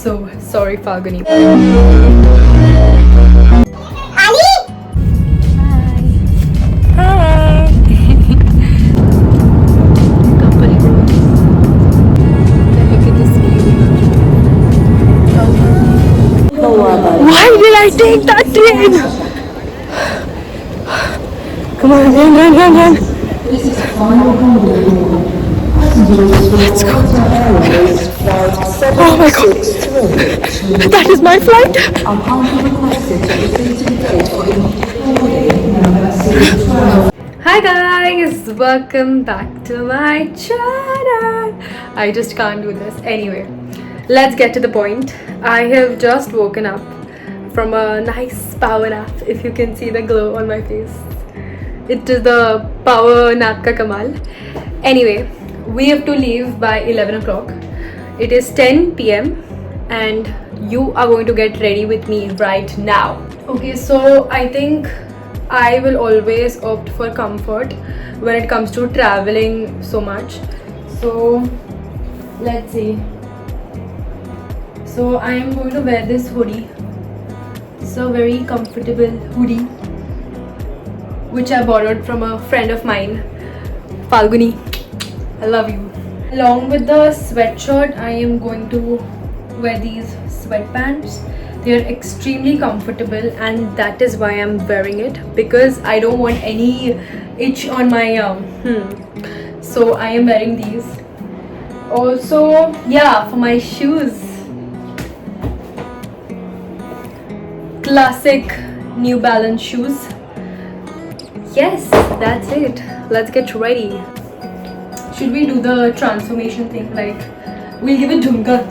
So sorry, Falguni. Why did I take that train? Come on, run. Let's go. Oh my god. That is my flight. Hi guys, welcome back to my channel. I just can't do this. Anyway, let's get to the point. I have just woken up from a nice power nap. If you can see the glow on my face, it is the power nap ka kamal. Anyway, we have to leave by 11 o'clock. It is 10 p.m. and you are going to get ready with me right now. Okay, so I think I will always opt for comfort when it comes to traveling so much. So let's see. So I am going to wear this hoodie. It's a very comfortable hoodie which I borrowed from a friend of mine, Falguni. I love you. Along with the sweatshirt, I am going to wear these sweatpants. They are extremely comfortable and that is why I'm wearing it, because I don't want any itch on my So I am wearing these. Also, yeah, for my shoes, classic New Balance shoes. Yes, that's it. Let's get ready. Should we do the transformation thing? Like, we'll give it jhumka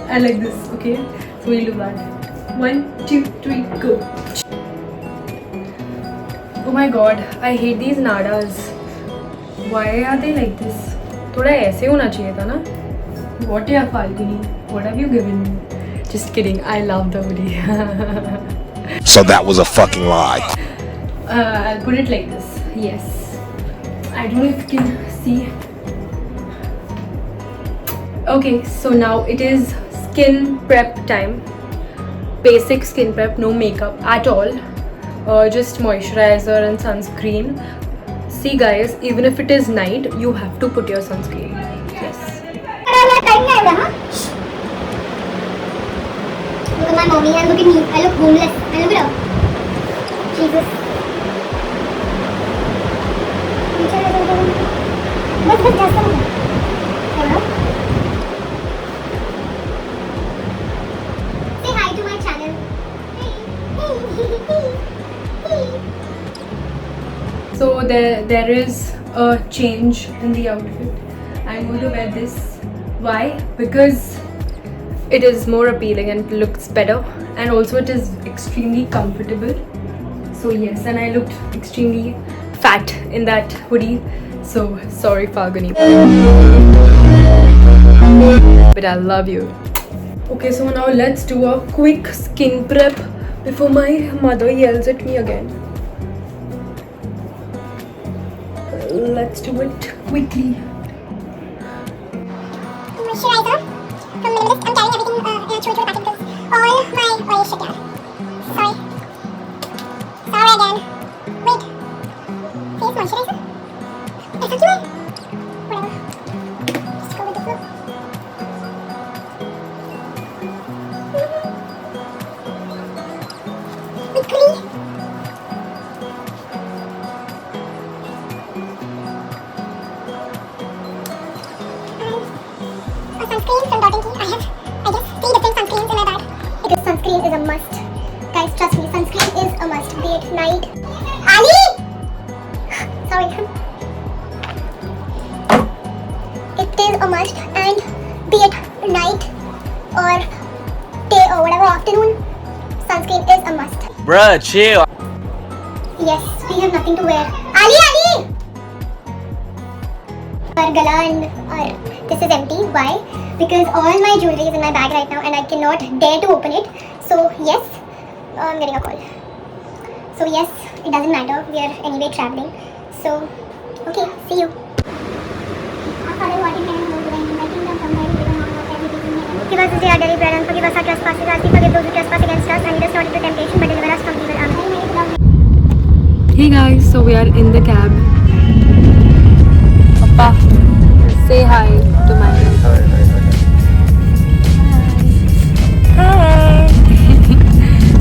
and like this, okay? So we'll do that. 1, 2, 3, go. Oh my god, I hate these nadas. Why are they like this? थोड़ा ऐसे होना चाहिए था ना? What ya Falguni? What have you given me? Just kidding. I love the hoodie. So that was a fucking lie. I'll put it like this. Yes. I don't know if you can see. Okay, so now it is skin prep time. Basic skin prep, no makeup at all. Just moisturizer and sunscreen. See guys, even if it is night, you have to put your sunscreen. Yes. Look at my mommy and look at me. I look homeless. And look at her. Jesus. बस जास्त नको. Say hi to my channel. So there is a change in the outfit. I'm going to wear this. Why? Because it is more appealing and looks better, and also it is extremely comfortable. So yes, and I looked extremely fat in that hoodie. So sorry, Falguni. But I love you. Okay, so now let's do a quick skin prep before my mother yells at me again. Let's do it quickly. Moisturizer from Minimalist. I'm carrying everything through the packet because all my oil shit here. Sorry again. Wait. Face moisturizer? I thought you were. Whatever. Just go with the flow. Quickly. A sunscreen from Dot & Key. I guess 3 different sunscreens in my bag. Because sunscreen is a must. Guys, trust me, sunscreen is a must. Be it night. Ali! Sorry. It is a must, and be it night or day or whatever, afternoon, sunscreen is a must. Bruh, chill. Yes, we have nothing to wear. Ali! Our gala and this is empty. Why? Because all my jewelry is in my bag right now and I cannot dare to open it. So yes, I'm getting a call. So yes, it doesn't matter. We are anyway traveling. So okay, see you. Give us this day our daily bread, and forgive us our trespasses as we forgive those who trespass against us, and lead us not into temptation, but deliver us from evil. Amen. Hey guys, so we are in the cab. Papa, say hi to my Hi.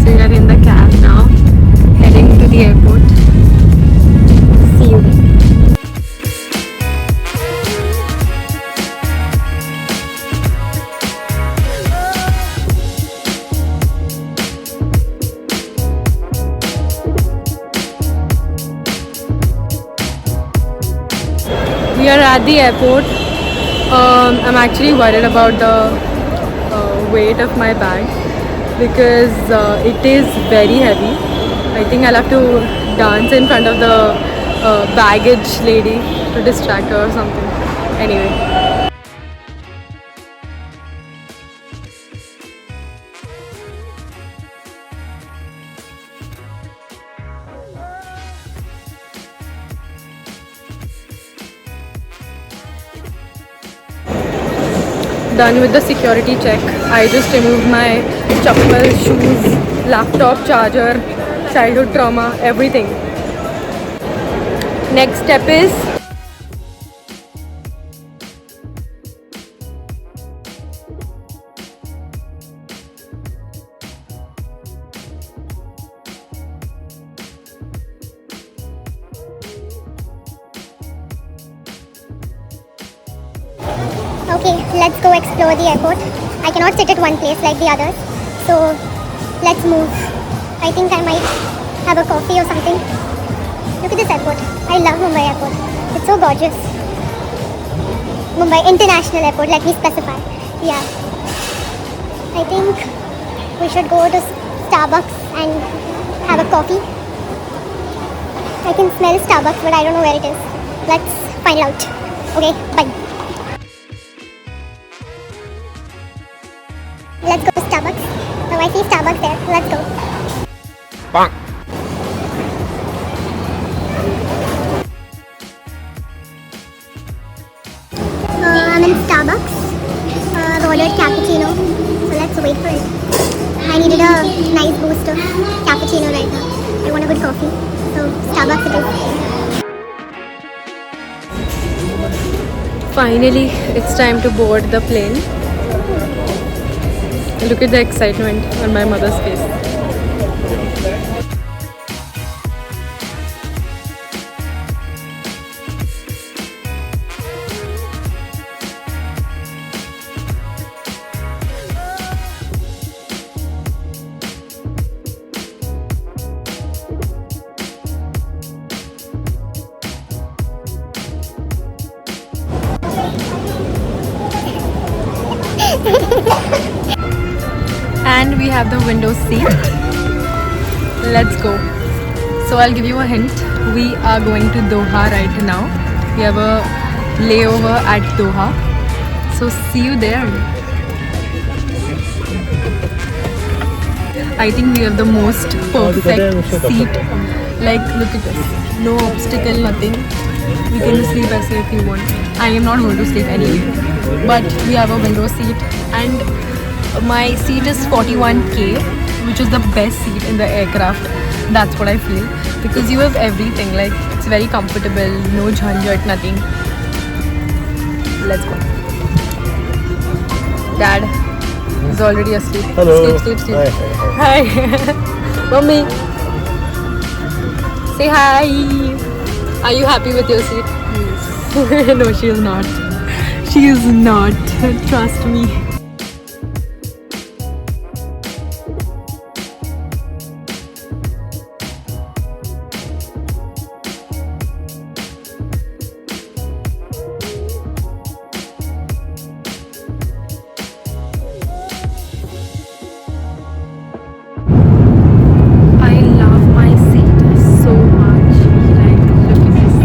So we are in the cab now, heading to the airport. See you there. We are at the airport. I'm actually worried about the weight of my bag because it is very heavy. I think I'll have to dance in front of the baggage lady to distract her or something. Anyway. Done with the security check. I just removed my chappal, shoes, laptop, charger, childhood trauma, everything. Next step is Okay, let's go explore the airport. I cannot sit at one place like the others, so let's move. I think I might have a coffee or something. Look at this airport. I love Mumbai airport. It's so gorgeous. Mumbai International Airport, let me specify. Yeah. I think we should go to Starbucks and have a coffee. I can smell Starbucks, but I don't know where it is. Let's find out. Okay, bye. Let's go to Starbucks. Now I see Starbucks there. Let's go. Bonk. I'm in Starbucks. I've ordered cappuccino. So let's wait for it. I needed a nice boost of cappuccino right now. I want a good coffee. So Starbucks it is. finally it's time to board the plane. Look at the excitement on my mother's face. And we have the window seat. Let's go. So I'll give you a hint. We are going to Doha right now. We have a layover at Doha. So see you there. I think we have the most perfect seat. Like, look at this. No obstacle, nothing. We can sleep as if you want. I am not going to sleep anyway. But we have a window seat and my seat is 41K, which is the best seat in the aircraft. That's what I feel, because you have everything. Like, it's very comfortable, no jhanjat, nothing. Let's go. Dad is already asleep. Hello. Sleep. Hi. Hi. Mommy, say hi. Are you happy with your seat? Yes. No, she is not. She is not. Trust me. I love my seat so much. Like, look at this.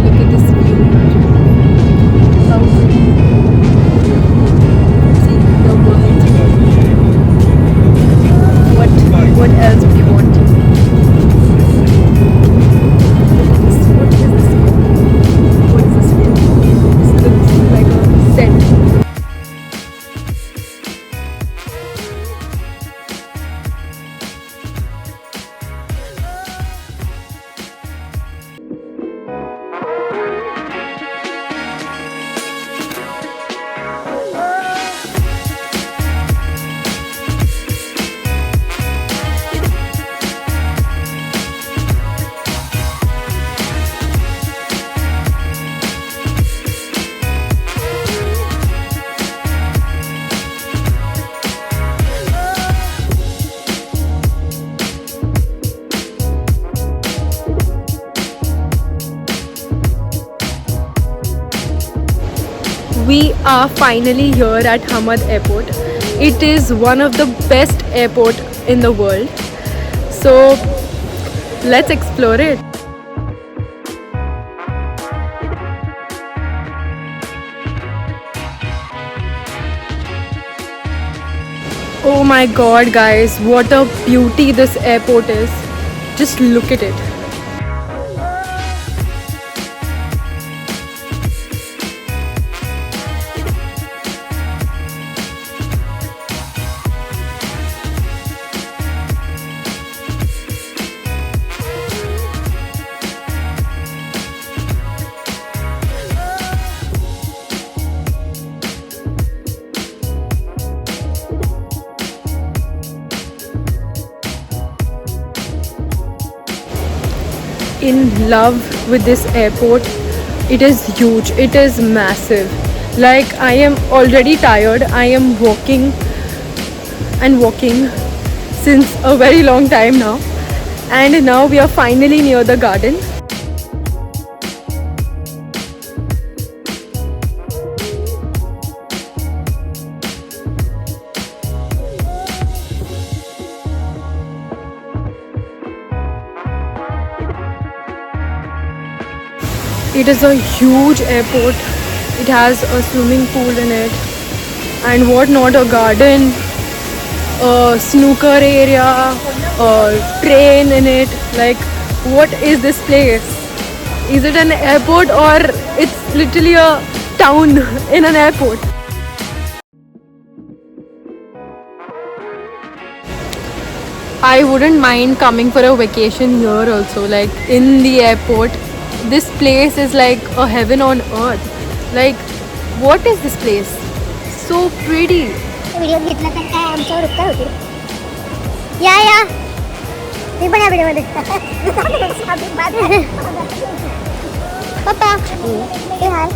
Look at this view. So are finally here at Hamad Airport. It is one of the best airport in the world. So let's explore it. Oh my god guys, what a beauty this airport is. Just look at it. In love with this airport. It is huge, it is massive. Like, I am already tired. I am walking and walking since a very long time now, and now we are finally near the garden. It is a huge airport. It has a swimming pool in it and what not, a garden, a snooker area, a train in it. Like, what is this place? Is it an airport or it's literally a town in an airport? I wouldn't mind coming for a vacation here also, like in the airport. This place is like a heaven on earth. Like, what is this place? So pretty. Video घेतला तर काय आमच्यावर उपकार होतील. या मी पण या व्हिडिओमध्ये. पप्पा हे हाय.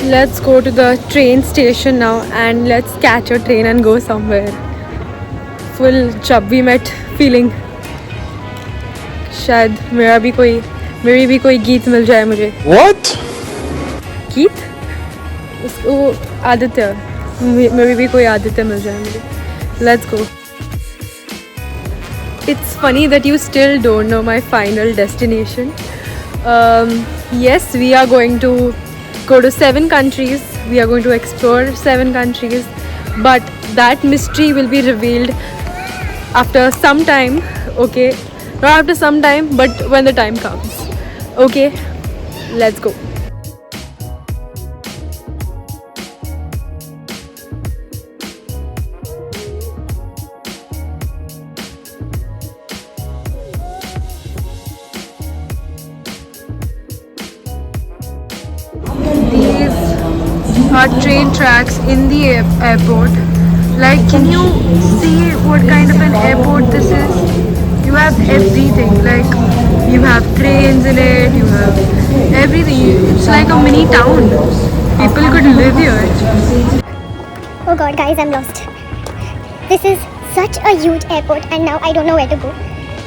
Let's go to the train station now and let's catch a train and go somewhere. Full chubby met feeling. शायद मेरी भी कोई गीत मिल जाए मुझे. What? गीत? उसको आदित्य. मेरी भी कोई आदित्य मिल जाए मुझे. Let's go. It's funny that you still don't know my final destination. Yes, we are going to go to 7 countries. We are going to explore 7 countries, but that mystery will be revealed after some time. Okay, not after some time, but when the time comes. Okay, let's go. Are train tracks in the airport. Like, can you see what kind of an airport this is? You have everything. Like, you have trains in it, you have everything. It's like a mini town. People could live here. Oh god guys, I'm lost. This is such a huge airport and now I don't know where to go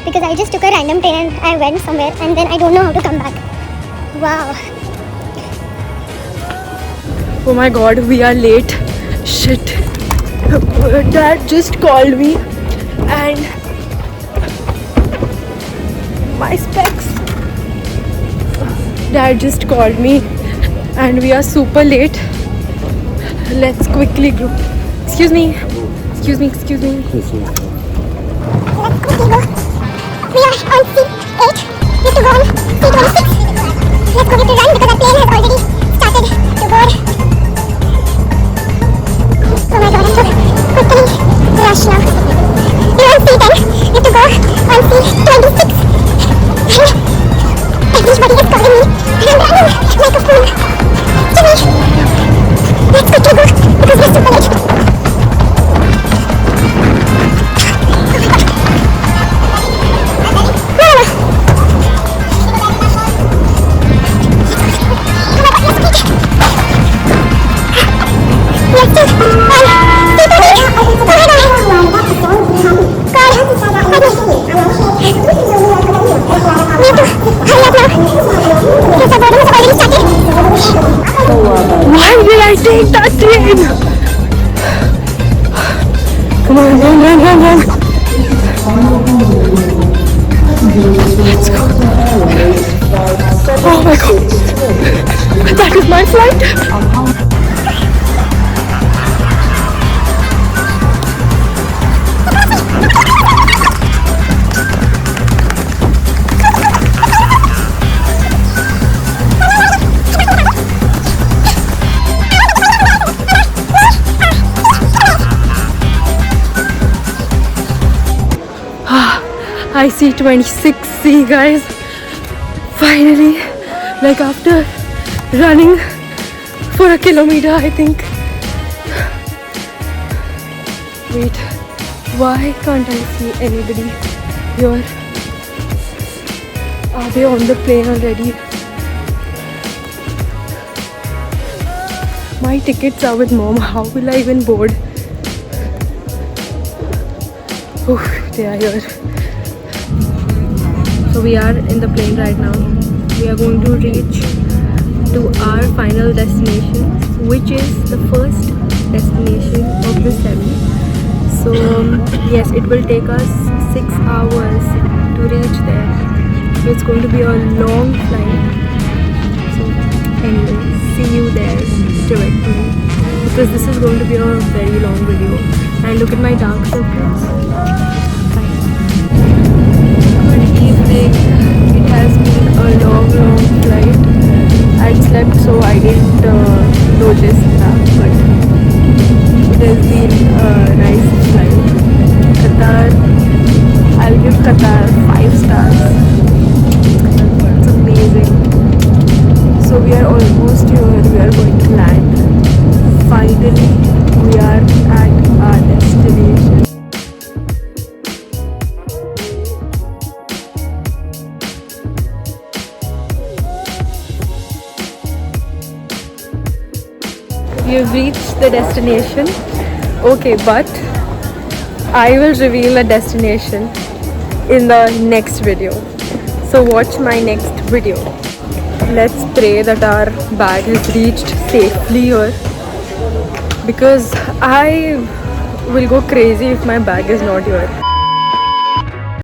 because I just took a random train and I went somewhere and then I don't know how to come back. Wow. Oh my god, we are late. Shit. Dad just called me and my specs. Dad just called me and we are super late. Let's quickly go. Excuse me. Excuse me. Let's quickly go. We are on seat 8. We have to go on seat 26. Let's go get to run because our plane has already started to board. Oh my god, I have to quickly rush now. We're on seat 10. We have to go on seat 26. And everybody is calling me. And I'm running like a fool. Jimmy, let's quickly go because we're super late. Why did I take that train? Come on, run. Let's go. Oh my god. That is my flight. I see 26C, guys. Finally, like after running for a kilometer, I think. Wait, why can't I see anybody here? Are they on the plane already? My tickets are with mom. How will I even board? Oh, they are here. So we are in the plane right now. We are going to reach to our final destination, which is the first destination of the 7. So yes, it will take us 6 hours to reach there. So it's going to be a long flight. So anyway, see you there directly, because this is going to be a very long video. And look at my dark circles. It has been a long flight. I slept, so I didn't notice that, but it has been a nice flight. Qatar, I'll give Qatar 5 stars. It's amazing. So we are almost here. We are going to land. Finally, we are at our destination. We have reached the destination. Okay, but I will reveal the destination in the next video. So watch my next video. Let's pray that our bag has reached safely here, because I will go crazy if my bag is not here.